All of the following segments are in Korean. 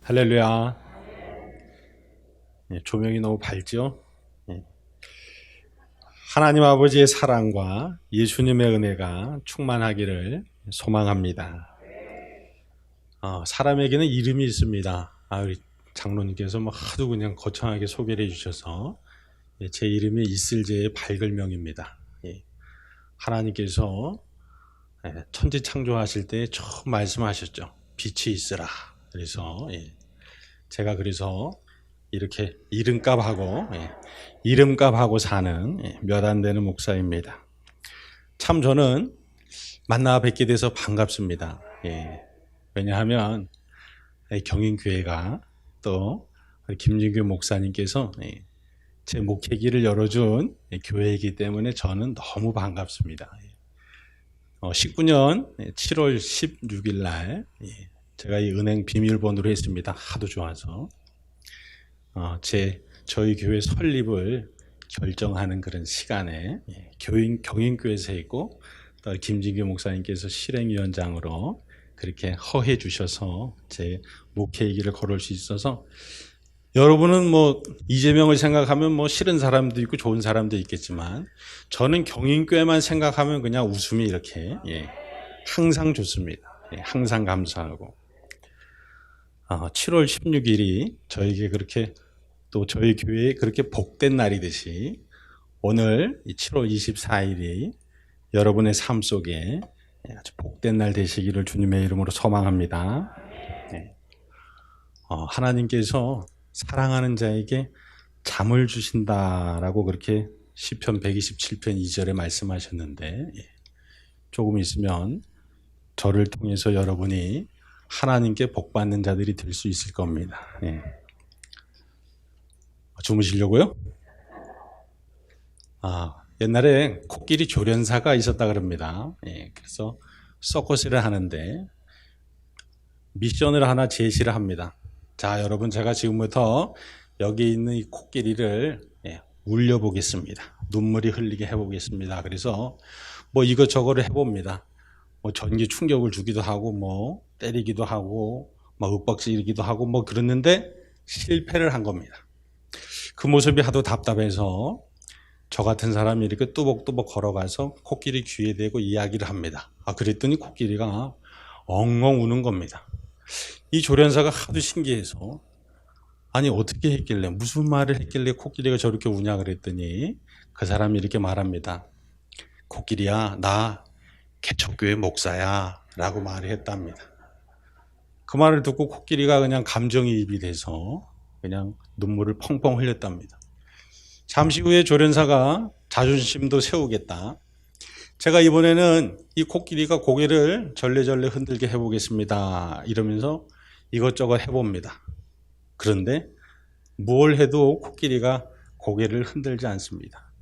할렐루야. 조명이 너무 밝죠? 하나님 아버지의 사랑과 예수님의 은혜가 충만하기를 소망합니다. 사람에게는 이름이 있습니다. 우리 장로님께서 하도 그냥 거창하게 소개를 해주셔서 제 이름이 있을제의 발글명입니다. 하나님께서 천지 창조하실 때 처음 말씀하셨죠. 빛이 있으라. 그래서 제가 이렇게 이름값하고 사는 몇 안 되는 목사입니다. 참 저는 만나 뵙게 돼서 반갑습니다. 왜냐하면 경인교회가 또 김진규 목사님께서 제 목회기를 열어준 교회이기 때문에 저는 너무 반갑습니다. 19년 7월 16일 날 제가 이 은행 비밀번호로 했습니다. 하도 좋아서 저희 교회 설립을 결정하는 그런 시간에 경인교회에서 했고 또 김진규 목사님께서 실행위원장으로 그렇게 허해 주셔서 제 목회이기를 걸을 수 있어서, 여러분은 이재명을 생각하면 싫은 사람도 있고 좋은 사람도 있겠지만 저는 경인교회만 생각하면 그냥 웃음이 이렇게 항상 좋습니다. 항상 감사하고 7월 16일이 저에게 그렇게 또 저희 교회에 그렇게 복된 날이듯이 오늘 7월 24일이 여러분의 삶 속에 아주 복된 날 되시기를 주님의 이름으로 소망합니다. 하나님께서 사랑하는 자에게 잠을 주신다라고 그렇게 시편 127편 2절에 말씀하셨는데, 조금 있으면 저를 통해서 여러분이 하나님께 복받는 자들이 될 수 있을 겁니다. 주무시려고요? 옛날에 코끼리 조련사가 있었다 그럽니다. 그래서 서커스를 하는데 미션을 하나 제시를 합니다. 자, 여러분, 제가 지금부터 여기 있는 이 코끼리를 울려보겠습니다. 눈물이 흘리게 해보겠습니다. 그래서 이것저것을 해봅니다. 전기 충격을 주기도 하고 때리기도 하고 윽박지르기도 하고 그랬는데 실패를 한 겁니다. 그 모습이 하도 답답해서 저 같은 사람이 이렇게 뚜벅뚜벅 걸어가서 코끼리 귀에 대고 이야기를 합니다. 그랬더니 코끼리가 엉엉 우는 겁니다. 이 조련사가 하도 신기해서 아니 어떻게 했길래, 무슨 말을 했길래 코끼리가 저렇게 우냐 그랬더니 그 사람이 이렇게 말합니다. 코끼리야, 나 개척교회 목사야 라고 말을 했답니다. 그 말을 듣고 코끼리가 그냥 감정이입이 돼서 그냥 눈물을 펑펑 흘렸답니다. 잠시 후에 조련사가 자존심도 세우겠다. 제가 이번에는 이 코끼리가 고개를 절레절레 흔들게 해보겠습니다. 이러면서 이것저것 해봅니다. 그런데 뭘 해도 코끼리가 고개를 흔들지 않습니다.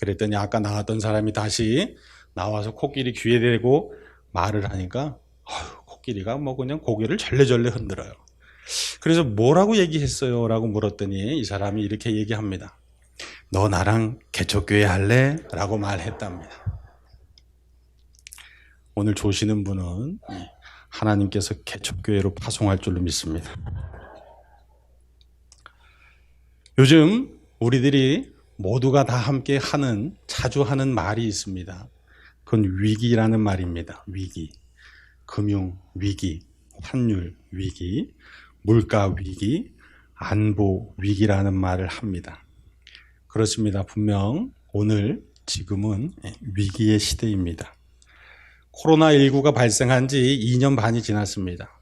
그랬더니 아까 나왔던 사람이 다시 나와서 코끼리 귀에 대고 말을 하니까 코끼리가 그냥 고개를 절레절레 흔들어요. 그래서 뭐라고 얘기했어요? 라고 물었더니 이 사람이 이렇게 얘기합니다. 너 나랑 개척교회 할래? 라고 말했답니다. 오늘 조시는 분은 하나님께서 개척교회로 파송할 줄로 믿습니다. 요즘 우리들이 모두가 다 함께 자주 하는 말이 있습니다. 그건 위기라는 말입니다. 위기. 금융 위기, 환율 위기, 물가 위기, 안보 위기라는 말을 합니다. 그렇습니다. 분명 오늘 지금은 위기의 시대입니다. 코로나19가 발생한 지 2년 반이 지났습니다.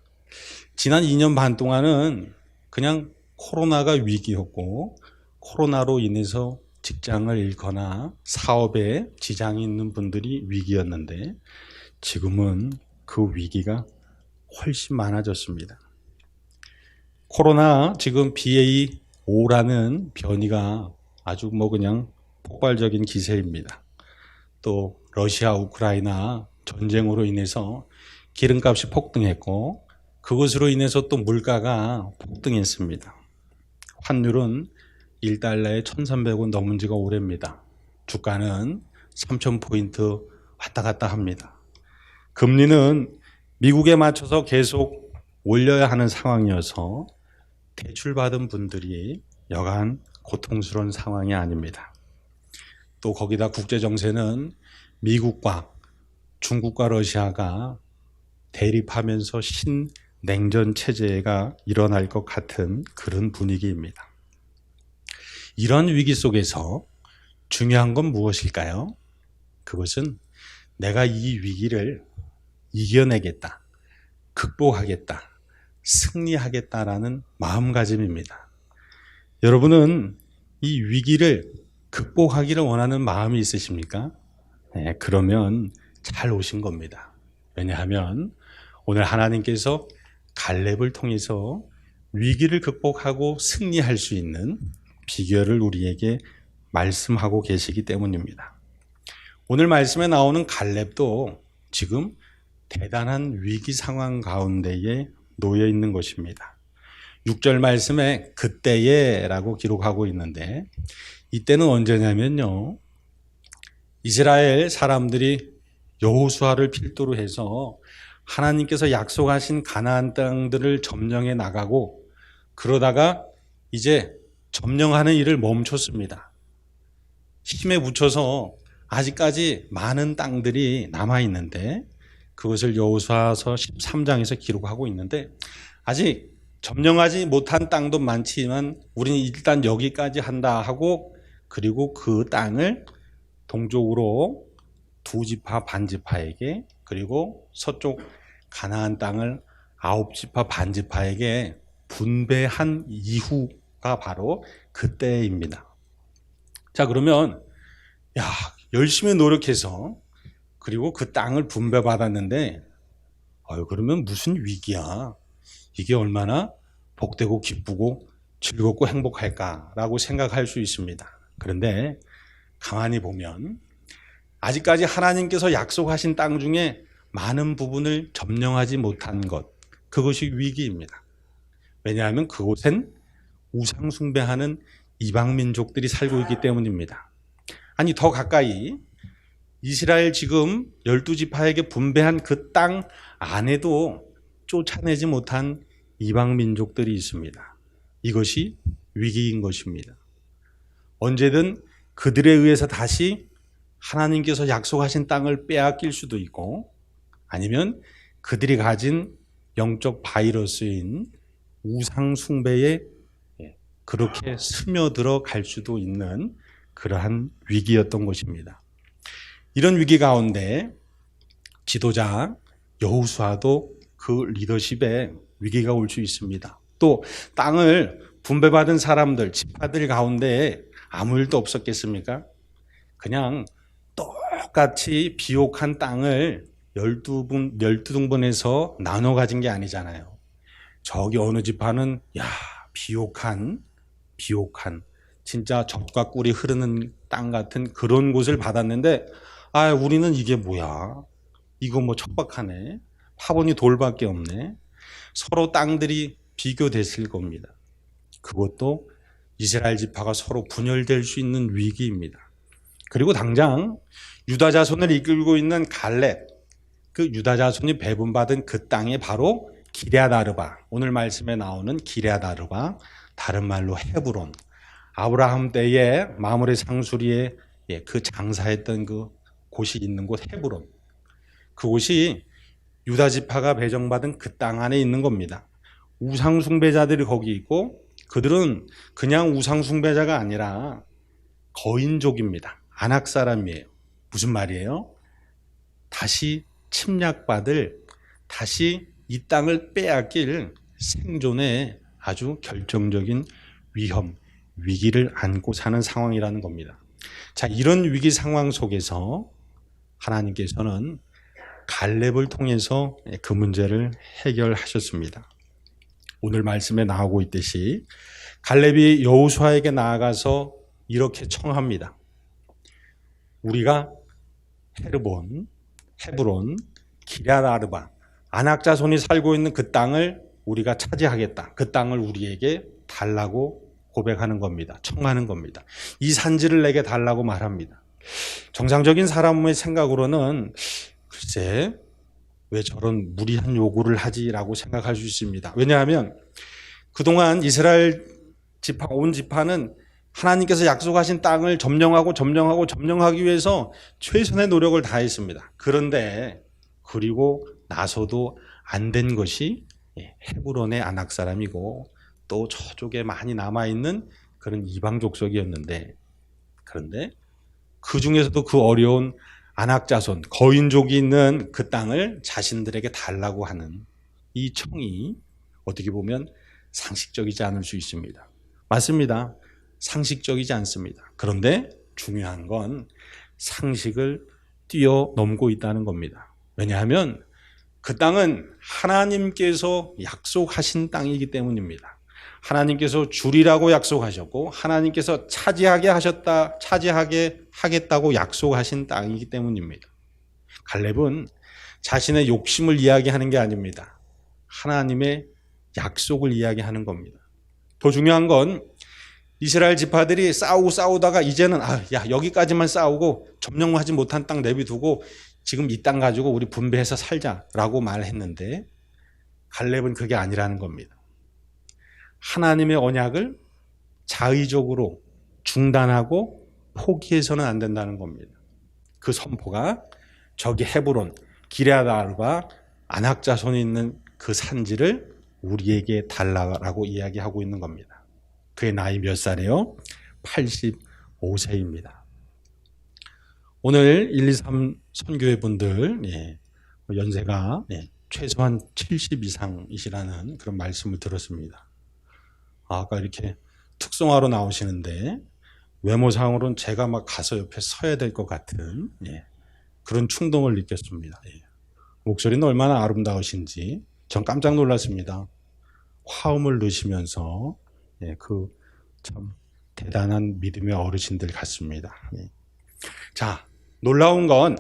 지난 2년 반 동안은 그냥 코로나가 위기였고, 코로나로 인해서 직장을 잃거나 사업에 지장이 있는 분들이 위기였는데, 지금은 그 위기가 훨씬 많아졌습니다. 코로나 지금 BA.5라는 변이가 아주 그냥 폭발적인 기세입니다. 또 러시아 우크라이나 전쟁으로 인해서 기름값이 폭등했고, 그것으로 인해서 또 물가가 폭등했습니다. 환율은 1달러에 1,300원 넘은 지가 오래입니다. 주가는 3,000포인트 왔다 갔다 합니다. 금리는 미국에 맞춰서 계속 올려야 하는 상황이어서 대출받은 분들이 여간 고통스러운 상황이 아닙니다. 또 거기다 국제정세는 미국과 중국과 러시아가 대립하면서 신냉전 체제가 일어날 것 같은 그런 분위기입니다. 이런 위기 속에서 중요한 건 무엇일까요? 그것은 내가 이 위기를 이겨내겠다, 극복하겠다, 승리하겠다라는 마음가짐입니다. 여러분은 이 위기를 극복하기를 원하는 마음이 있으십니까? 네, 그러면 잘 오신 겁니다. 왜냐하면 오늘 하나님께서 갈렙을 통해서 위기를 극복하고 승리할 수 있는 비결을 우리에게 말씀하고 계시기 때문입니다. 오늘 말씀에 나오는 갈렙도 지금 대단한 위기 상황 가운데에 놓여 있는 것입니다. 6절 말씀에 그때에 라고 기록하고 있는데 이때는 언제냐면요, 이스라엘 사람들이 여호수아를 필두로 해서 하나님께서 약속하신 가나안 땅들을 점령해 나가고 그러다가 이제 점령하는 일을 멈췄습니다. 힘에 붙여서 아직까지 많은 땅들이 남아있는데 그것을 여호수아서 13장에서 기록하고 있는데 아직 점령하지 못한 땅도 많지만 우리는 일단 여기까지 한다 하고 그리고 그 땅을 동쪽으로 두 지파 반 지파에게 그리고 서쪽 가나안 땅을 9지파 반 지파에게 분배한 이후가 바로 그때입니다. 자, 그러면 열심히 노력해서 그리고 그 땅을 분배받았는데 그러면 무슨 위기야? 이게 얼마나 복되고 기쁘고 즐겁고 행복할까라고 생각할 수 있습니다. 그런데 가만히 보면 아직까지 하나님께서 약속하신 땅 중에 많은 부분을 점령하지 못한 것, 그것이 위기입니다. 왜냐하면 그곳엔 우상 숭배하는 이방 민족들이 살고 있기 때문입니다. 아니, 더 가까이 이스라엘 지금 12지파에게 분배한 그 땅 안에도 쫓아내지 못한 이방 민족들이 있습니다. 이것이 위기인 것입니다. 언제든 그들에 의해서 다시 하나님께서 약속하신 땅을 빼앗길 수도 있고 아니면 그들이 가진 영적 바이러스인 우상 숭배에 그렇게 스며들어 갈 수도 있는 그러한 위기였던 것입니다. 이런 위기 가운데 지도자 여호수아도 그 리더십에 위기가 올 수 있습니다. 또 땅을 분배받은 사람들, 지파들 가운데 아무 일도 없었겠습니까? 그냥 똑같이 비옥한 땅을 12등분해서 나눠 가진 게 아니잖아요. 저기 어느 지파는 비옥한 진짜 젖과 꿀이 흐르는 땅 같은 그런 곳을 받았는데 우리는 이게 뭐야? 이거 뭐 척박하네. 화분이 돌밖에 없네. 서로 땅들이 비교됐을 겁니다. 그것도 이스라엘 지파가 서로 분열될 수 있는 위기입니다. 그리고 당장 유다 자손을 이끌고 있는 갈렙, 그 유다 자손이 배분받은 그 땅이 바로 기럇 아르바, 오늘 말씀에 나오는 기럇 아르바, 다른 말로 헤브론, 아브라함 때에 마므레 상수리에 그 장사했던 그 곳이 있는 곳 헤브론, 그곳이 유다 지파가 배정받은 그 땅 안에 있는 겁니다. 우상 숭배자들이 거기 있고 그들은 그냥 우상 숭배자가 아니라 거인족입니다. 아낙 사람이에요. 무슨 말이에요? 다시 침략받을, 다시 이 땅을 빼앗길 생존의 아주 결정적인 위험, 위기를 안고 사는 상황이라는 겁니다. 자, 이런 위기 상황 속에서 하나님께서는 갈렙을 통해서 그 문제를 해결하셨습니다. 오늘 말씀에 나오고 있듯이 갈렙이 여호수아에게 나아가서 이렇게 청합니다. 우리가 헤브론, 기럇 아르바, 아낙 자손이 살고 있는 그 땅을 우리가 차지하겠다. 그 땅을 우리에게 달라고 고백하는 겁니다. 청하는 겁니다. 이 산지를 내게 달라고 말합니다. 정상적인 사람의 생각으로는 글쎄 왜 저런 무리한 요구를 하지라고 생각할 수 있습니다. 왜냐하면 그동안 이스라엘 지파, 온 지파는 하나님께서 약속하신 땅을 점령하기 위해서 최선의 노력을 다했습니다. 그런데 그리고 나서도 안 된 것이 헤브론의 아낙 사람이고 또 저쪽에 많이 남아있는 그런 이방 족속이었는데, 그런데 그 중에서도 그 어려운 아낙 자손, 거인족이 있는 그 땅을 자신들에게 달라고 하는 이 청이 어떻게 보면 상식적이지 않을 수 있습니다. 맞습니다. 상식적이지 않습니다. 그런데 중요한 건 상식을 뛰어넘고 있다는 겁니다. 왜냐하면 그 땅은 하나님께서 약속하신 땅이기 때문입니다. 하나님께서 주리라고 약속하셨고 하나님께서 차지하게 하겠다고 약속하신 땅이기 때문입니다. 갈렙은 자신의 욕심을 이야기하는 게 아닙니다. 하나님의 약속을 이야기하는 겁니다. 더 중요한 건 이스라엘 지파들이 싸우다가 이제는 여기까지만 싸우고 점령하지 못한 땅 내비두고 지금 이 땅 가지고 우리 분배해서 살자라고 말했는데, 갈렙은 그게 아니라는 겁니다. 하나님의 언약을 자의적으로 중단하고 포기해서는 안 된다는 겁니다. 그 선포가 저기 헤브론, 기레아달과 아낙 자손이 있는 그 산지를 우리에게 달라고 이야기하고 있는 겁니다. 그의 나이 몇 살이에요? 85세입니다. 오늘 1, 2, 3 선교회 분들 연세가 최소한 70 이상이시라는 그런 말씀을 들었습니다. 아까 이렇게 특송화로 나오시는데 외모상으로는 제가 막 가서 옆에 서야 될 것 같은 그런 충동을 느꼈습니다. 목소리는 얼마나 아름다우신지 전 깜짝 놀랐습니다. 화음을 넣으시면서 그 참 대단한 믿음의 어르신들 같습니다. 자, 놀라운 건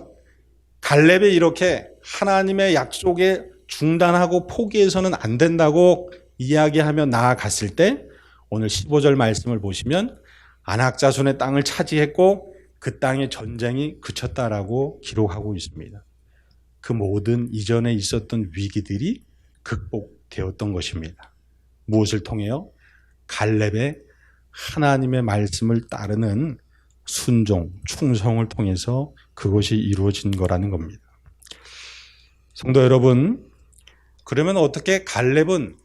갈렙이 이렇게 하나님의 약속에 중단하고 포기해서는 안 된다고 이야기하며 나아갔을 때 오늘 15절 말씀을 보시면 아낙 자손의 땅을 차지했고 그 땅의 전쟁이 그쳤다라고 기록하고 있습니다. 그 모든 이전에 있었던 위기들이 극복되었던 것입니다. 무엇을 통해요? 갈렙의 하나님의 말씀을 따르는 순종, 충성을 통해서 그것이 이루어진 거라는 겁니다. 성도 여러분, 그러면 어떻게 갈렙은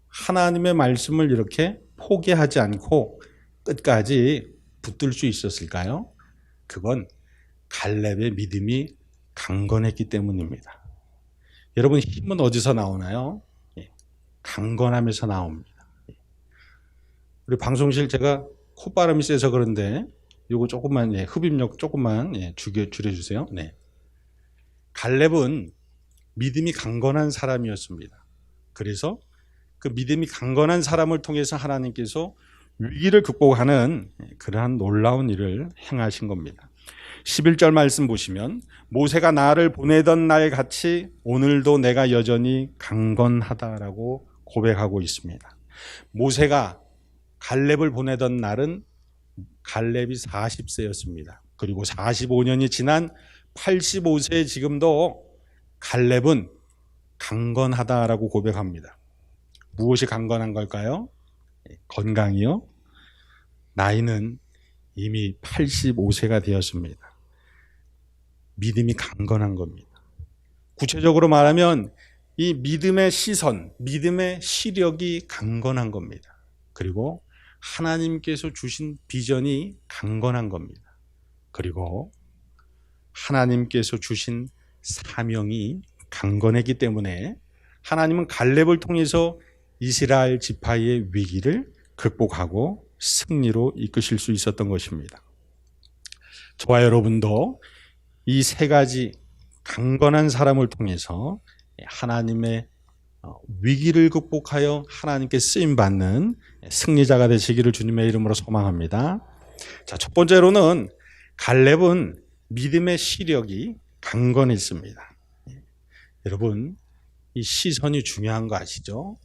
하나님의 말씀을 이렇게 포기하지 않고 끝까지 붙들 수 있었을까요? 그건 갈렙의 믿음이 강건했기 때문입니다. 여러분, 힘은 어디서 나오나요? 강건함에서 나옵니다. 우리 방송실 제가 콧바람이 세서 그런데 요거 조금만 흡입력 조금만 줄여주세요. 갈렙은 믿음이 강건한 사람이었습니다. 그래서 그 믿음이 강건한 사람을 통해서 하나님께서 위기를 극복하는 그러한 놀라운 일을 행하신 겁니다. 11절 말씀 보시면 모세가 나를 보내던 날 같이 오늘도 내가 여전히 강건하다라고 고백하고 있습니다. 모세가 갈렙을 보내던 날은 갈렙이 40세였습니다. 그리고 45년이 지난 85세의 지금도 갈렙은 강건하다라고 고백합니다. 무엇이 강건한 걸까요? 건강이요. 나이는 이미 85세가 되었습니다. 믿음이 강건한 겁니다. 구체적으로 말하면 이 믿음의 시선, 믿음의 시력이 강건한 겁니다. 그리고 하나님께서 주신 비전이 강건한 겁니다. 그리고 하나님께서 주신 사명이 강건했기 때문에 하나님은 갈렙을 통해서 이스라엘 지파의 위기를 극복하고 승리로 이끄실 수 있었던 것입니다. 저와 여러분도 이 세 가지 강건한 사람을 통해서 하나님의 위기를 극복하여 하나님께 쓰임받는 승리자가 되시기를 주님의 이름으로 소망합니다. 자, 첫 번째로는 갈렙은 믿음의 시력이 강건했습니다. 여러분, 이 시선이 중요한 거 아시죠?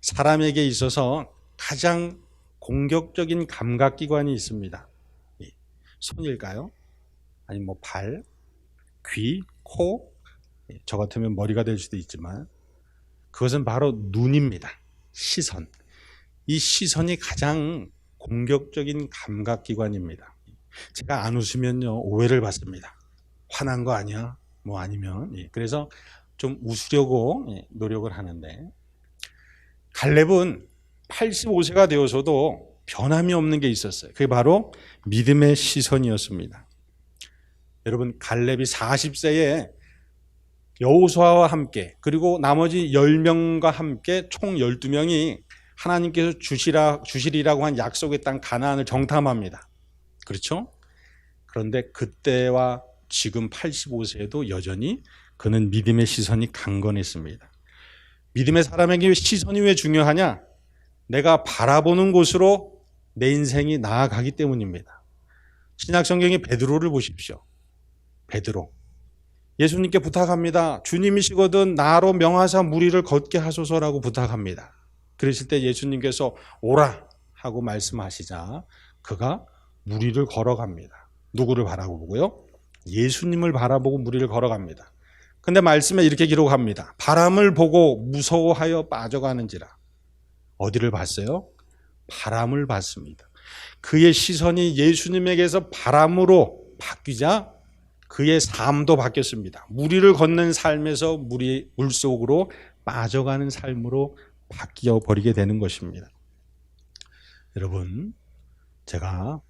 사람에게 있어서 가장 공격적인 감각기관이 있습니다. 손일까요? 아니면 뭐 발, 귀, 코, 저 같으면 머리가 될 수도 있지만 그것은 바로 눈입니다. 시선. 이 시선이 가장 공격적인 감각기관입니다. 제가 안 웃으면요 오해를 받습니다. 화난 거 아니야? 뭐 아니면 그래서 좀 웃으려고 노력을 하는데, 갈렙은 85세가 되어서도 변함이 없는 게 있었어요. 그게 바로 믿음의 시선이었습니다. 여러분, 갈렙이 40세에 여호수아와 함께 그리고 나머지 10명과 함께 총 12명이 하나님께서 주시리라고 한 약속의 땅 가나안을 정탐합니다. 그렇죠? 그런데 그때와 지금 85세에도 여전히 그는 믿음의 시선이 강건했습니다. 믿음의 사람에게 시선이 왜 중요하냐? 내가 바라보는 곳으로 내 인생이 나아가기 때문입니다. 신약성경의 베드로를 보십시오. 베드로. 예수님께 부탁합니다. 주님이시거든 나로 명하사 무리를 걷게 하소서라고 부탁합니다. 그러실 때 예수님께서 오라 하고 말씀하시자 그가 무리를 걸어갑니다. 누구를 바라보고요? 예수님을 바라보고 무리를 걸어갑니다. 근데 말씀에 이렇게 기록합니다. 바람을 보고 무서워하여 빠져가는지라. 어디를 봤어요? 바람을 봤습니다. 그의 시선이 예수님에게서 바람으로 바뀌자 그의 삶도 바뀌었습니다. 무리를 걷는 삶에서 물속으로 빠져가는 삶으로 바뀌어 버리게 되는 것입니다. 여러분, 제가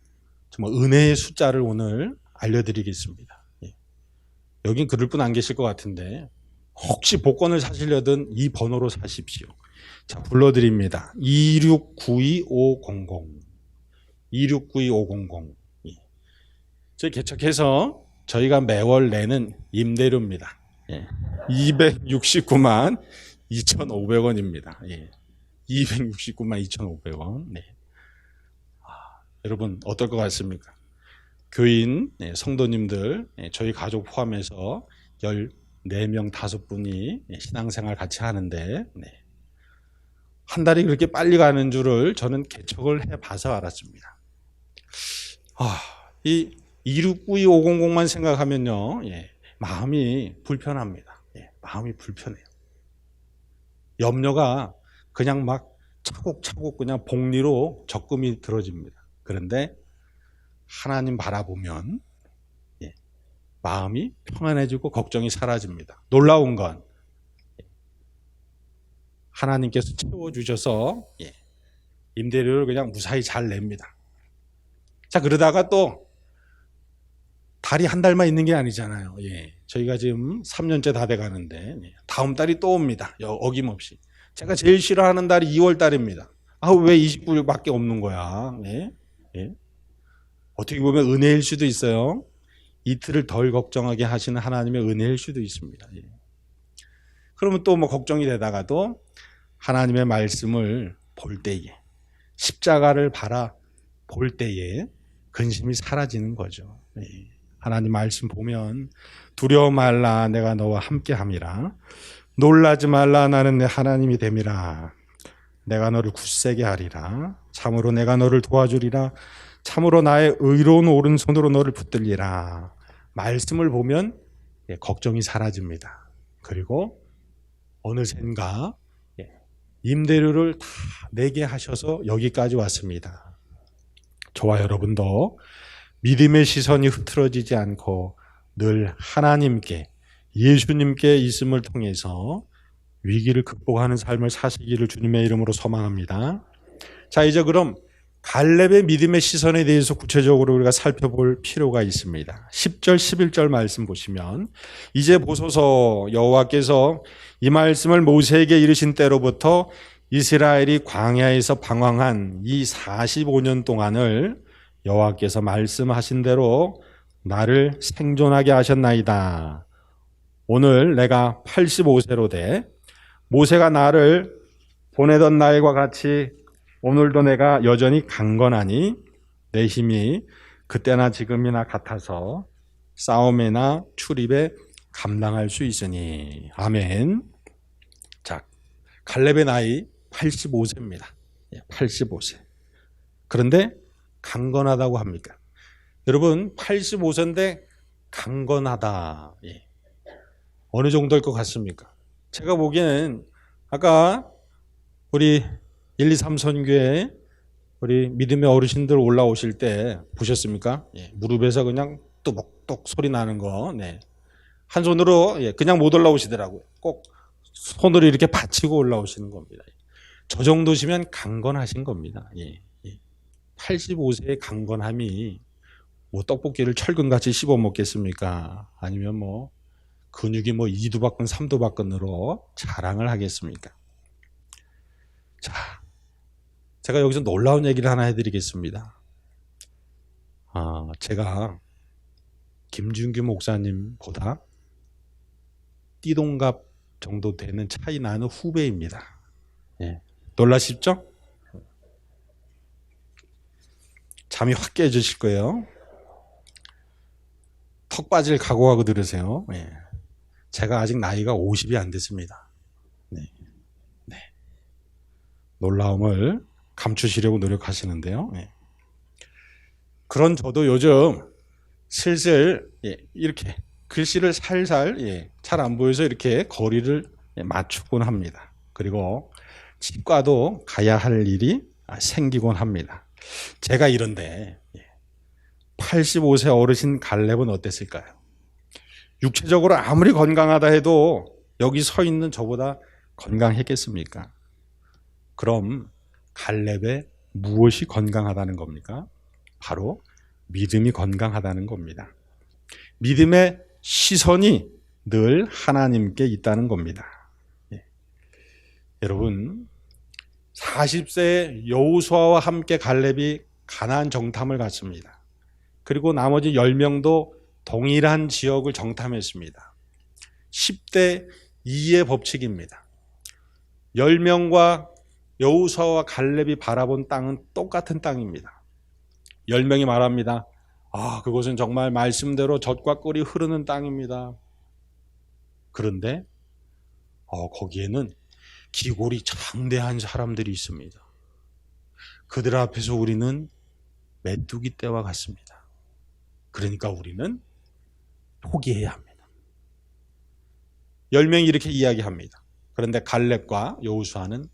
정말 은혜의 숫자를 오늘 알려드리겠습니다. 여긴 그럴 분 안 계실 것 같은데 혹시 복권을 사시려든 이 번호로 사십시오. 자, 불러드립니다. 2692500 2692500. 저희 개척해서 저희가 매월 내는 임대료입니다. 269만 2,500원입니다. 269만 2,500원. 네. 여러분 어떨 것 같습니까? 교인, 성도님들, 저희 가족 포함해서 14명, 5분이 신앙생활 같이 하는데 한 달이 그렇게 빨리 가는 줄을 저는 개척을 해봐서 알았습니다. 이 2692500만 생각하면요, 마음이 불편합니다. 마음이 불편해요. 염려가 그냥 막 차곡차곡 그냥 복리로 적금이 들어집니다. 그런데 하나님 바라보면 마음이 평안해지고 걱정이 사라집니다. 놀라운 건 하나님께서 채워주셔서 임대료를 그냥 무사히 잘 냅니다. 자, 그러다가 또 달이 한 달만 있는 게 아니잖아요. 저희가 지금 3년째 다 돼가는데 다음 달이 또 옵니다. 어김없이. 제가 제일 싫어하는 달이 2월 달입니다. 왜 29일밖에 없는 거야? 어떻게 보면 은혜일 수도 있어요. 이틀을 덜 걱정하게 하시는 하나님의 은혜일 수도 있습니다. 그러면 또 뭐 걱정이 되다가도 하나님의 말씀을 볼 때에, 십자가를 바라볼 때에 근심이 사라지는 거죠. 하나님 말씀 보면 두려워 말라 내가 너와 함께함이라, 놀라지 말라 나는 내 하나님이 됨이라, 내가 너를 굳세게 하리라, 참으로 내가 너를 도와주리라, 참으로 나의 의로운 오른손으로 너를 붙들리라. 말씀을 보면 걱정이 사라집니다. 그리고 어느샌가 임대료를 다 내게 하셔서 여기까지 왔습니다. 저와 여러분도 믿음의 시선이 흐트러지지 않고 늘 하나님께, 예수님께 있음을 통해서 위기를 극복하는 삶을 사시기를 주님의 이름으로 소망합니다. 자, 이제 그럼 갈렙의 믿음의 시선에 대해서 구체적으로 우리가 살펴볼 필요가 있습니다. 10절 11절 말씀 보시면, 이제 보소서 여호와께서 이 말씀을 모세에게 이르신 때로부터 이스라엘이 광야에서 방황한 이 45년 동안을 여호와께서 말씀하신 대로 나를 생존하게 하셨나이다. 오늘 내가 85세로 돼 모세가 나를 보내던 날과 같이 오늘도 내가 여전히 강건하니 내 힘이 그때나 지금이나 같아서 싸움이나 출입에 감당할 수 있으니. 아멘. 자, 갈렙의 나이 85세입니다. 85세. 그런데 강건하다고 합니까? 여러분, 85세인데 강건하다. 어느 정도일 것 같습니까? 제가 보기에는 아까 우리 1, 2, 3 선교에 우리 믿음의 어르신들 올라오실 때 보셨습니까? 예, 무릎에서 그냥 뚜벅뚜벅 소리 나는 거. 네. 한 손으로 그냥 못 올라오시더라고요. 꼭 손으로 이렇게 받치고 올라오시는 겁니다. 저 정도시면 강건하신 겁니다. 85세의 강건함이 뭐 떡볶이를 철근같이 씹어 먹겠습니까? 아니면 뭐 근육이 뭐 2두박근 3두박근으로 자랑을 하겠습니까? 자, 제가 여기서 놀라운 얘기를 하나 해드리겠습니다. 제가 김준규 목사님보다 띠동갑 정도 되는 차이 나는 후배입니다. 예. 놀라십죠? 잠이 확 깨지실 거예요. 턱 빠질 각오하고 들으세요. 예. 제가 아직 나이가 50이 안 됐습니다. 네. 놀라움을 감추시려고 노력하시는데요. 예. 그런 저도 요즘 슬슬 이렇게 글씨를 살살 잘 안 보여서 이렇게 거리를 맞추곤 합니다. 그리고 치과도 가야 할 일이 생기곤 합니다. 제가 이런데 85세 어르신 갈렙은 어땠을까요? 육체적으로 아무리 건강하다 해도 여기 서 있는 저보다 건강했겠습니까? 그럼 갈렙의 무엇이 건강하다는 겁니까? 바로 믿음이 건강하다는 겁니다. 믿음의 시선이 늘 하나님께 있다는 겁니다. 여러분, 40세 여호수아와 함께 갈렙이 가나안 정탐을 갔습니다. 그리고 나머지 10명도 동일한 지역을 정탐했습니다. 10대 2의 법칙입니다. 10명과 여호수아와 갈렙이 바라본 땅은 똑같은 땅입니다. 10명이 말합니다. 그곳은 정말 말씀대로 젖과 꿀이 흐르는 땅입니다. 그런데 거기에는 기골이 장대한 사람들이 있습니다. 그들 앞에서 우리는 메뚜기 떼와 같습니다. 그러니까 우리는 포기해야 합니다. 10명이 이렇게 이야기합니다. 그런데 갈렙과 여호수아는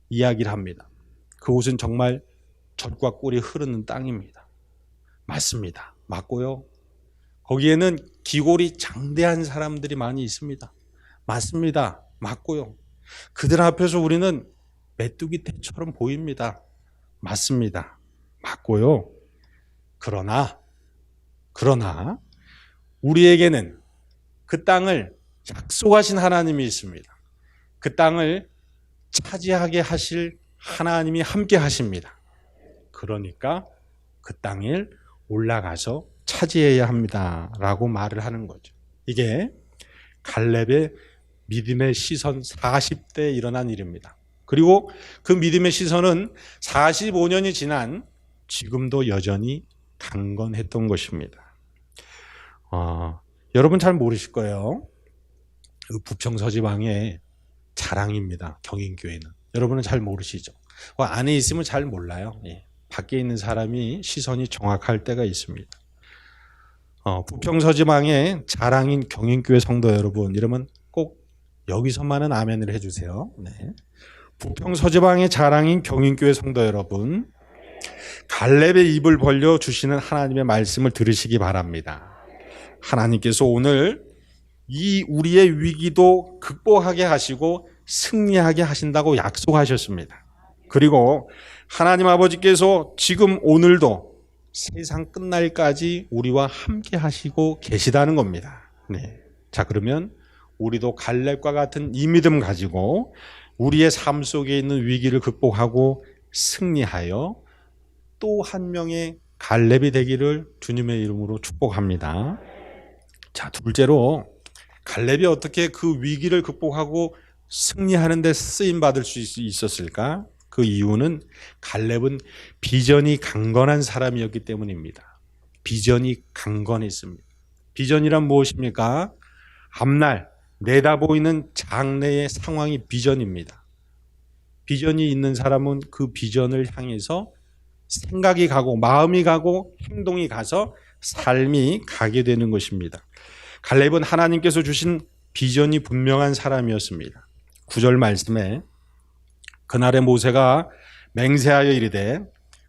이야기를 합니다. 그곳은 정말 젖과 꿀이 흐르는 땅입니다. 맞습니다. 맞고요. 거기에는 기골이 장대한 사람들이 많이 있습니다. 맞습니다. 맞고요. 그들 앞에서 우리는 메뚜기 떼처럼 보입니다. 맞습니다. 맞고요. 그러나 우리에게는 그 땅을 약속하신 하나님이 있습니다. 그 땅을 차지하게 하실 하나님이 함께 하십니다. 그러니까 그 땅에 올라가서 차지해야 합니다. 라고 말을 하는 거죠. 이게 갈렙의 믿음의 시선 40대에 일어난 일입니다. 그리고 그 믿음의 시선은 45년이 지난 지금도 여전히 강건했던 것입니다. 여러분 잘 모르실 거예요. 그 부평 서지방의 자랑입니다. 경인교회는. 여러분은 잘 모르시죠. 안에 있으면 잘 몰라요. 밖에 있는 사람이 시선이 정확할 때가 있습니다. 부평 서지방의 자랑인 경인교회 성도 여러분, 이러면 꼭 여기서만은 아멘을 해주세요. 네. 부평 서지방의 자랑인 경인교회 성도 여러분, 갈렙의 입을 벌려 주시는 하나님의 말씀을 들으시기 바랍니다. 하나님께서 오늘 이 우리의 위기도 극복하게 하시고 승리하게 하신다고 약속하셨습니다. 그리고 하나님 아버지께서 지금 오늘도 세상 끝날까지 우리와 함께 하시고 계시다는 겁니다. 네. 자, 그러면 우리도 갈렙과 같은 이 믿음 가지고 우리의 삶 속에 있는 위기를 극복하고 승리하여 또 한 명의 갈렙이 되기를 주님의 이름으로 축복합니다. 자, 둘째로 갈렙이 어떻게 그 위기를 극복하고 승리하는 데 쓰임 받을 수 있었을까? 그 이유는 갈렙은 비전이 강건한 사람이었기 때문입니다. 비전이 강건했습니다. 비전이란 무엇입니까? 앞날 내다보이는 장래의 상황이 비전입니다. 비전이 있는 사람은 그 비전을 향해서 생각이 가고 마음이 가고 행동이 가서 삶이 가게 되는 것입니다. 갈렙은 하나님께서 주신 비전이 분명한 사람이었습니다. 9절 말씀에 그날에 모세가 맹세하여 이르되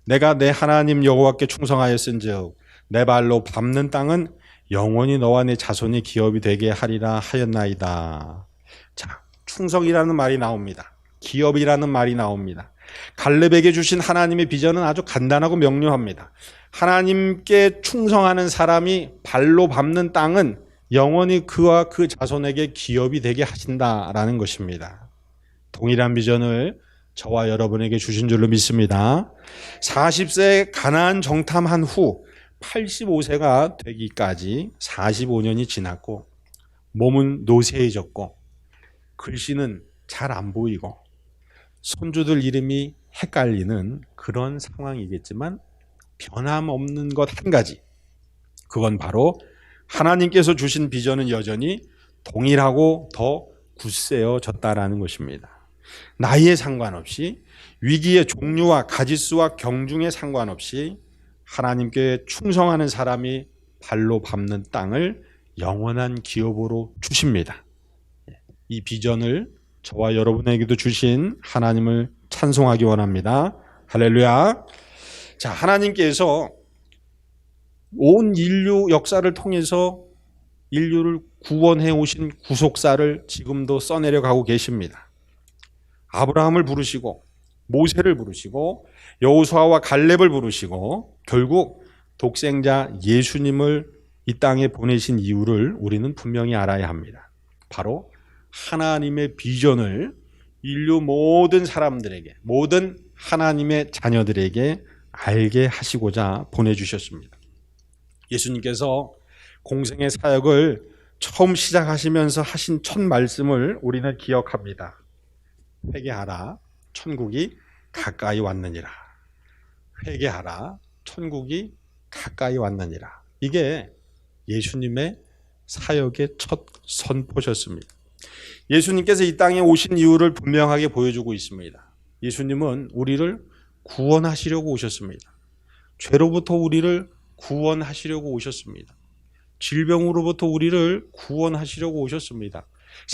내가 내 하나님 여호와께 충성하였은즉 내 발로 밟는 땅은 영원히 너와 내 자손이 기업이 되게 하리라 하였나이다. 자, 충성이라는 말이 나옵니다. 기업이라는 말이 나옵니다. 갈렙에게 주신 하나님의 비전은 아주 간단하고 명료합니다. 하나님께 충성하는 사람이 발로 밟는 땅은 영원히 그와 그 자손에게 기업이 되게 하신다라는 것입니다. 동일한 비전을 저와 여러분에게 주신 줄로 믿습니다. 40세 가나안 정탐한 후 85세가 되기까지 45년이 지났고 몸은 노쇠해졌고 글씨는 잘 안 보이고 손주들 이름이 헷갈리는 그런 상황이겠지만 변함없는 것 한 가지, 그건 바로 하나님께서 주신 비전은 여전히 동일하고 더 굳세어졌다라는 것입니다. 나이에 상관없이, 위기의 종류와 가짓수와 경중에 상관없이 하나님께 충성하는 사람이 발로 밟는 땅을 영원한 기업으로 주십니다. 이 비전을 저와 여러분에게도 주신 하나님을 찬송하기 원합니다. 할렐루야. 자, 하나님께서 온 인류 역사를 통해서 인류를 구원해 오신 구속사를 지금도 써내려 가고 계십니다. 아브라함을 부르시고 모세를 부르시고 여호수아와 갈렙을 부르시고 결국 독생자 예수님을 이 땅에 보내신 이유를 우리는 분명히 알아야 합니다. 바로 하나님의 비전을 인류 모든 사람들에게, 모든 하나님의 자녀들에게 알게 하시고자 보내주셨습니다. 예수님께서 공생의 사역을 처음 시작하시면서 하신 첫 말씀을 우리는 기억합니다. 회개하라, 천국이 가까이 왔느니라. 회개하라, 천국이 가까이 왔느니라. 이게 예수님의 사역의 첫 선포셨습니다. 예수님께서 이 땅에 오신 이유를 분명하게 보여주고 있습니다. 예수님은 우리를 구원하시려고 오셨습니다. 죄로부터 우리를 구원하시려고 오셨습니다. 질병으로부터 우리를 구원하시려고 오셨습니다.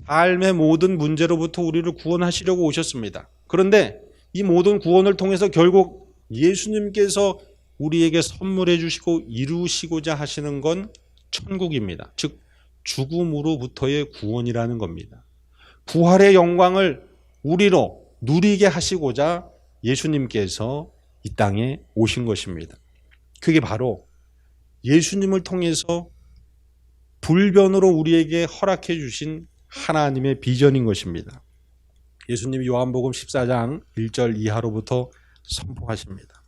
삶의 모든 문제로부터 우리를 구원하시려고 오셨습니다. 그런데 이 모든 구원을 통해서 결국 예수님께서 우리에게 선물해 주시고 이루시고자 하시는 건 천국입니다. 즉 죽음으로부터의 구원이라는 겁니다. 부활의 영광을 우리로 누리게 하시고자 예수님께서 이 땅에 오신 것입니다. 그게 바로 예수님을 통해서 불변으로 우리에게 허락해 주신 하나님의 비전인 것입니다. 예수님이 요한복음 14장 1절 이하로부터 선포하십니다.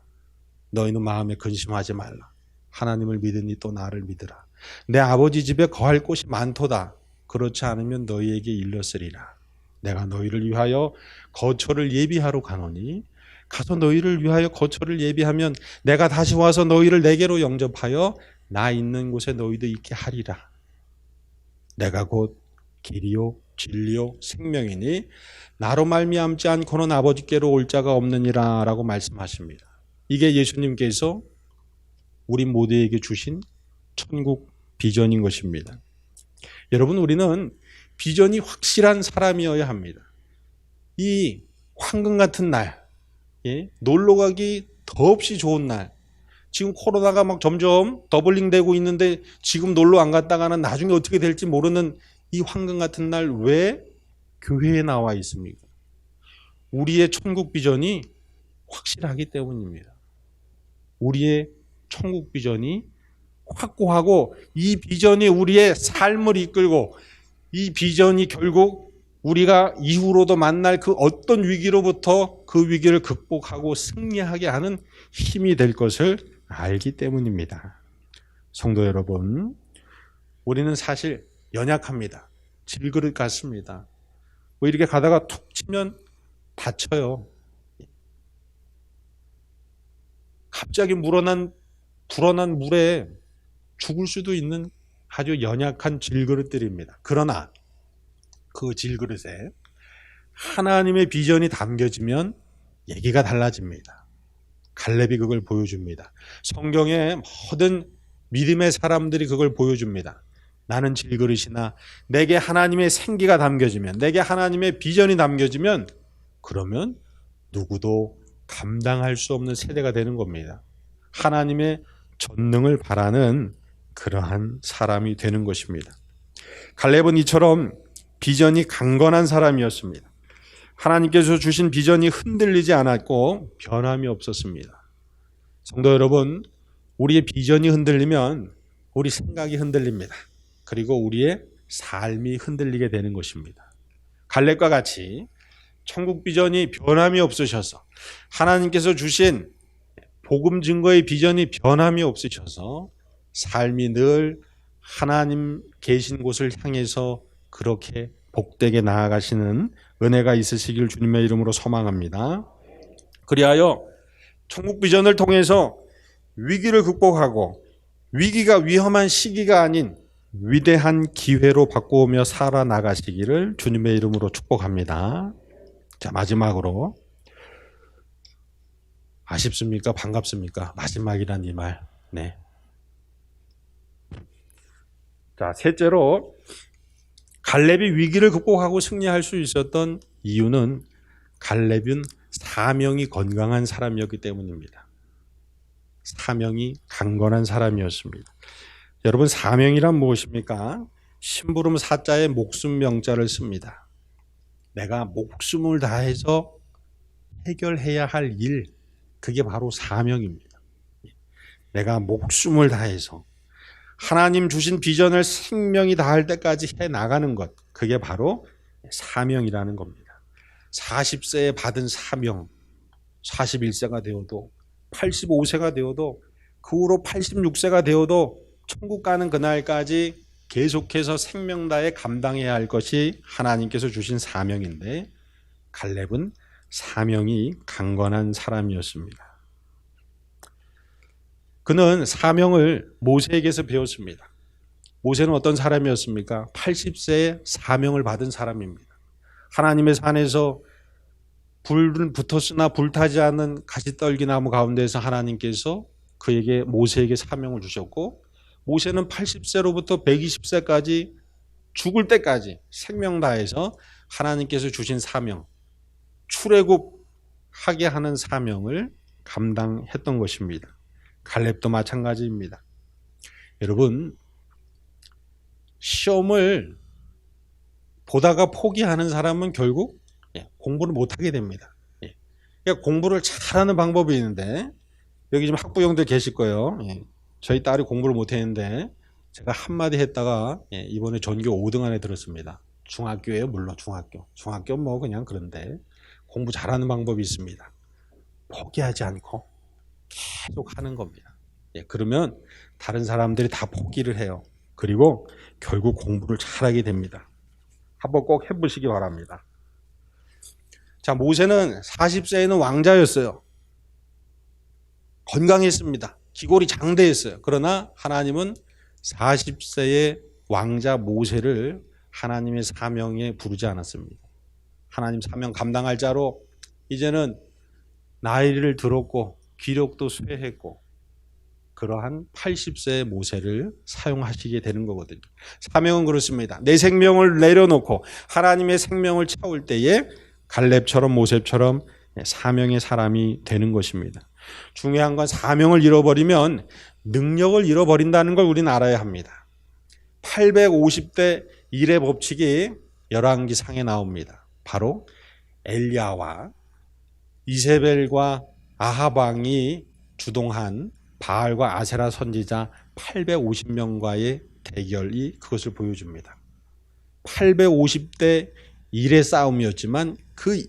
너희는 마음에 근심하지 말라. 하나님을 믿으니 또 나를 믿으라. 내 아버지 집에 거할 곳이 많도다. 그렇지 않으면 너희에게 일렀으리라. 내가 너희를 위하여 거처를 예비하러 가노니 가서 너희를 위하여 거처를 예비하면 내가 다시 와서 너희를 내게로 영접하여 나 있는 곳에 너희도 있게 하리라. 내가 곧 길이요 진리요 생명이니 나로 말미암지 않고는 아버지께로 올 자가 없느니라 라고 말씀하십니다. 이게 예수님께서 우리 모두에게 주신 천국 비전인 것입니다. 여러분, 우리는 비전이 확실한 사람이어야 합니다. 이 황금 같은 날, 놀러가기 더없이 좋은 날, 지금 코로나가 막 점점 더블링되고 있는데 지금 놀러 안 갔다가는 나중에 어떻게 될지 모르는 이 황금 같은 날 왜 교회에 나와 있습니까? 우리의 천국 비전이 확실하기 때문입니다. 우리의 천국 비전이 확고하고 이 비전이 우리의 삶을 이끌고 이 비전이 결국 우리가 이후로도 만날 그 어떤 위기로부터 그 위기를 극복하고 승리하게 하는 힘이 될 것을 알기 때문입니다. 성도 여러분, 우리는 사실 연약합니다. 질그릇 같습니다. 뭐 이렇게 가다가 툭 치면 다쳐요. 갑자기 불어난 물에 죽을 수도 있는 아주 연약한 질그릇들입니다. 그러나 그 질그릇에 하나님의 비전이 담겨지면 얘기가 달라집니다. 갈렙이 그걸 보여줍니다. 성경의 모든 믿음의 사람들이 그걸 보여줍니다. 나는 질그릇이나 내게 하나님의 생기가 담겨지면, 내게 하나님의 비전이 담겨지면 그러면 누구도 감당할 수 없는 세대가 되는 겁니다. 하나님의 전능을 바라는 그러한 사람이 되는 것입니다. 갈렙은 이처럼 비전이 강건한 사람이었습니다. 하나님께서 주신 비전이 흔들리지 않았고 변함이 없었습니다. 성도 여러분, 우리의 비전이 흔들리면 우리 생각이 흔들립니다. 그리고 우리의 삶이 흔들리게 되는 것입니다. 갈렙과 같이 천국 비전이 변함이 없으셔서 하나님께서 주신 복음 증거의 비전이 변함이 없으셔서 삶이 늘 하나님 계신 곳을 향해서 그렇게 복되게 나아가시는 은혜가 있으시길 주님의 이름으로 소망합니다. 그리하여 천국 비전을 통해서 위기를 극복하고 위기가 위험한 시기가 아닌 위대한 기회로 바꾸며 살아나가시기를 주님의 이름으로 축복합니다. 자, 마지막으로 아쉽습니까? 반갑습니까? 마지막이란 이 말. 네. 자, 셋째로 갈렙이 위기를 극복하고 승리할 수 있었던 이유는 갈렙은 사명이 건강한 사람이었기 때문입니다. 사명이 강건한 사람이었습니다. 여러분, 사명이란 무엇입니까? 심부름 사자에 목숨 명자를 씁니다. 내가 목숨을 다해서 해결해야 할 일, 그게 바로 사명입니다. 내가 목숨을 다해서 하나님 주신 비전을 생명이 다할 때까지 해나가는 것, 그게 바로 사명이라는 겁니다. 40세에 받은 사명, 41세가 되어도 85세가 되어도 그 후로 86세가 되어도 천국 가는 그날까지 계속해서 생명 다해 감당해야 할 것이 하나님께서 주신 사명인데, 갈렙은 사명이 강건한 사람이었습니다. 그는 사명을 모세에게서 배웠습니다. 모세는 어떤 사람이었습니까? 80세에 사명을 받은 사람입니다. 하나님의 산에서 불은 붙었으나 불타지 않는 가시떨기나무 가운데서 하나님께서 모세에게 사명을 주셨고, 모세는 80세로부터 120세까지 죽을 때까지 생명 다해서 하나님께서 주신 사명, 출애굽하게 하는 사명을 감당했던 것입니다. 갈렙도 마찬가지입니다. 여러분, 시험을 보다가 포기하는 사람은 결국 공부를 못하게 됩니다. 그러니까 공부를 잘하는 방법이 있는데, 여기 지금 학부형들 계실 거예요. 저희 딸이 공부를 못했는데 제가 한마디 했다가 이번에 전교 5등 안에 들었습니다. 중학교예요. 물론 중학교 뭐 그냥 그런데 공부 잘하는 방법이 있습니다. 포기하지 않고 계속 하는 겁니다. 그러면 다른 사람들이 다 포기를 해요. 그리고 결국 공부를 잘하게 됩니다. 한번 꼭 해보시기 바랍니다. 자, 모세는 40세에는 왕자였어요. 건강했습니다. 기골이 장대했어요. 그러나 하나님은 40세의 왕자 모세를 하나님의 사명에 부르지 않았습니다. 하나님 사명 감당할 자로 이제는 나이를 들었고 기력도 쇠했고 그러한 80세의 모세를 사용하시게 되는 거거든요. 사명은 그렇습니다. 내 생명을 내려놓고 하나님의 생명을 채울 때에 갈렙처럼 모세처럼 사명의 사람이 되는 것입니다. 중요한 건 사명을 잃어버리면 능력을 잃어버린다는 걸 우리는 알아야 합니다. 850대 1의 법칙이 열왕기상에 나옵니다. 바로 엘리야와 이세벨과 아합 왕이 주동한 바알과 아세라 선지자 850명과의 대결이 그것을 보여줍니다. 850대 1의 싸움이었지만 그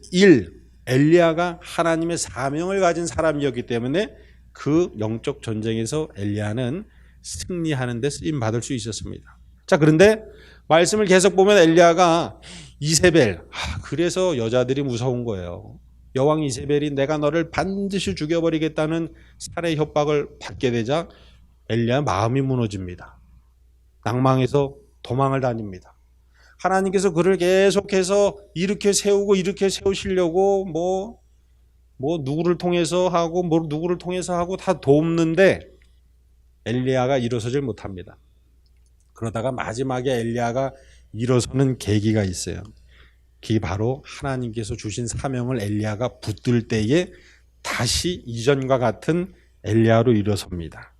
엘리야가 하나님의 사명을 가진 사람이었기 때문에 그 영적 전쟁에서 엘리야는 승리하는 데 쓰임 받을 수 있었습니다. 자, 그런데 말씀을 계속 보면 엘리야가 이세벨, 그래서 여자들이 무서운 거예요. 여왕 이세벨이 내가 너를 반드시 죽여버리겠다는 살해 협박을 받게 되자 엘리야 마음이 무너집니다. 낭망해서 도망을 다닙니다. 하나님께서 그를 계속해서 일으켜 세우시려고 누구를 통해서 하고 누구를 통해서 하고 다 돕는데 엘리야가 일어서질 못합니다. 그러다가 마지막에 엘리야가 일어서는 계기가 있어요. 그게 바로 하나님께서 주신 사명을 엘리야가 붙들 때에 다시 이전과 같은 엘리야로 일어섭니다.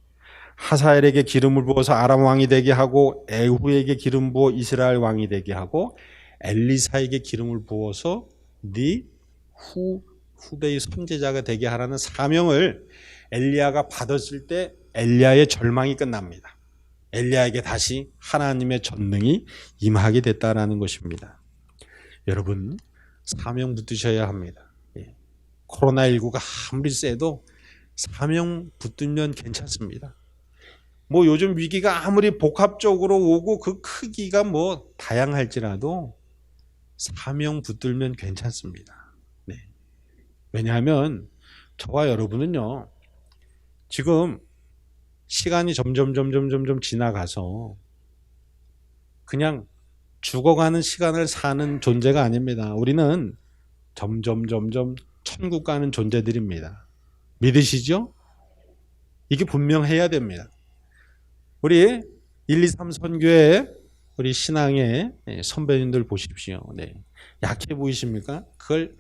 하사엘에게 기름을 부어서 아람 왕이 되게 하고, 에후에게 기름 부어 이스라엘 왕이 되게 하고, 엘리사에게 기름을 부어서 네 후대의 선지자가 되게 하라는 사명을 엘리야가 받았을 때 엘리야의 절망이 끝납니다. 엘리야에게 다시 하나님의 전능이 임하게 됐다라는 것입니다. 여러분, 사명 붙드셔야 합니다. 코로나19가 아무리 세도 사명 붙들면 괜찮습니다. 뭐 요즘 위기가 아무리 복합적으로 오고 그 크기가 뭐 다양할지라도 사명 붙들면 괜찮습니다. 네. 왜냐하면 저와 여러분은요, 지금 시간이 점점 지나가서 그냥 죽어가는 시간을 사는 존재가 아닙니다. 우리는 점점 천국 가는 존재들입니다. 믿으시죠? 이게 분명해야 됩니다. 우리 1, 2, 3 선교회 우리 신앙의 선배님들 보십시오. 네. 약해 보이십니까? 그걸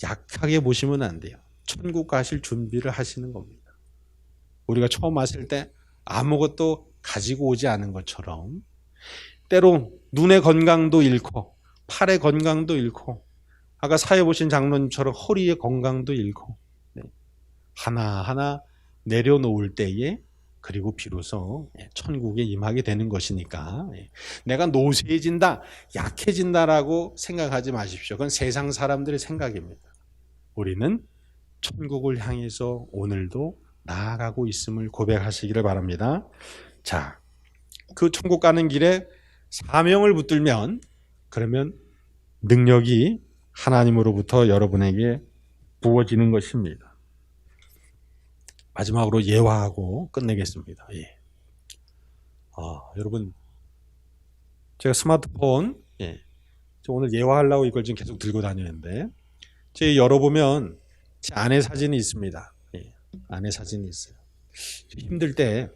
약하게 보시면 안 돼요. 천국 가실 준비를 하시는 겁니다. 우리가 처음 왔을 때 아무것도 가지고 오지 않은 것처럼 때로 눈의 건강도 잃고 팔의 건강도 잃고 아까 사회 보신 장로님처럼 허리의 건강도 잃고 하나하나 내려놓을 때에 그리고 비로소 천국에 임하게 되는 것이니까 내가 노쇠해진다, 약해진다라고 생각하지 마십시오. 그건 세상 사람들의 생각입니다. 우리는 천국을 향해서 오늘도 나아가고 있음을 고백하시기를 바랍니다. 자, 그 천국 가는 길에 사명을 붙들면 그러면 능력이 하나님으로부터 여러분에게 부어지는 것입니다. 마지막으로 예화하고 끝내겠습니다. 여러분, 제가 스마트폰 오늘 예화하려고 이걸 지금 계속 들고 다니는데 제가 열어보면 제 아내 사진이 있습니다. 아내 사진이 있어요. 힘들 때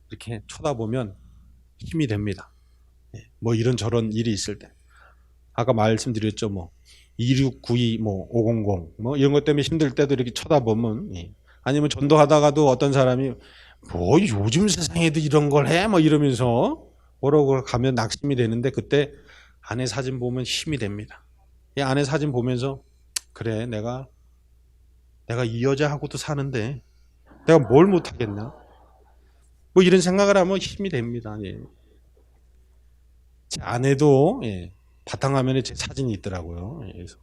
이렇게 쳐다보면 힘이 됩니다. 뭐 이런저런 일이 있을 때 아까 말씀드렸죠. 뭐 2692, 뭐 500, 뭐 이런 것 때문에 힘들 때도 이렇게 쳐다보면 아니면 전도하다가도 어떤 사람이 뭐 요즘 세상에도 이런 걸 해? 뭐 이러면서 뭐라고 가면 낙심이 되는데 그때 아내 사진 보면 힘이 됩니다. 이 아내 사진 보면서 그래 내가 이 여자하고도 사는데 내가 뭘 못하겠나? 뭐 이런 생각을 하면 힘이 됩니다. 제 아내도 바탕화면에 제 사진이 있더라고요. 그래서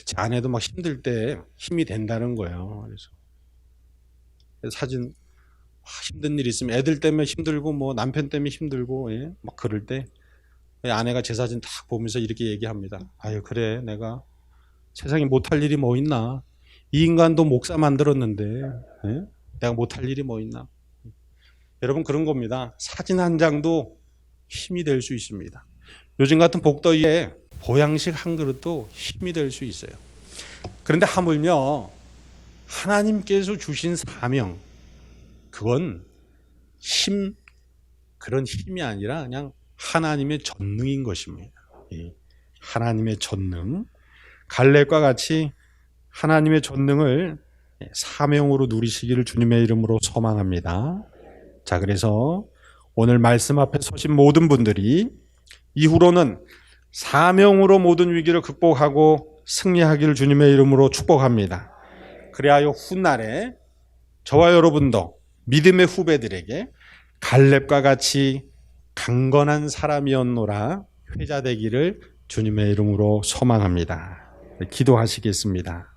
제 아내도 막 힘들 때 힘이 된다는 거예요. 그래서 사진 힘든 일 있으면 애들 때문에 힘들고 뭐 남편 때문에 힘들고 막 그럴 때 아내가 제 사진 딱 보면서 이렇게 얘기합니다. 아유 그래 내가 세상에 못할 일이 뭐 있나? 이 인간도 목사 만들었는데 내가 못할 일이 뭐 있나? 여러분 그런 겁니다. 사진 한 장도 힘이 될 수 있습니다. 요즘 같은 복더위에 보양식 한 그릇도 힘이 될 수 있어요. 그런데 하물며 하나님께서 주신 사명 그건 그런 힘이 아니라 그냥 하나님의 전능인 것입니다. 하나님의 전능 갈렙과 같이 하나님의 전능을 사명으로 누리시기를 주님의 이름으로 소망합니다. 자, 그래서 오늘 말씀 앞에 서신 모든 분들이 이후로는 사명으로 모든 위기를 극복하고 승리하기를 주님의 이름으로 축복합니다. 그리하여 훗날에 저와 여러분도 믿음의 후배들에게 갈렙과 같이 강건한 사람이었노라 회자되기를 주님의 이름으로 소망합니다. 기도하시겠습니다.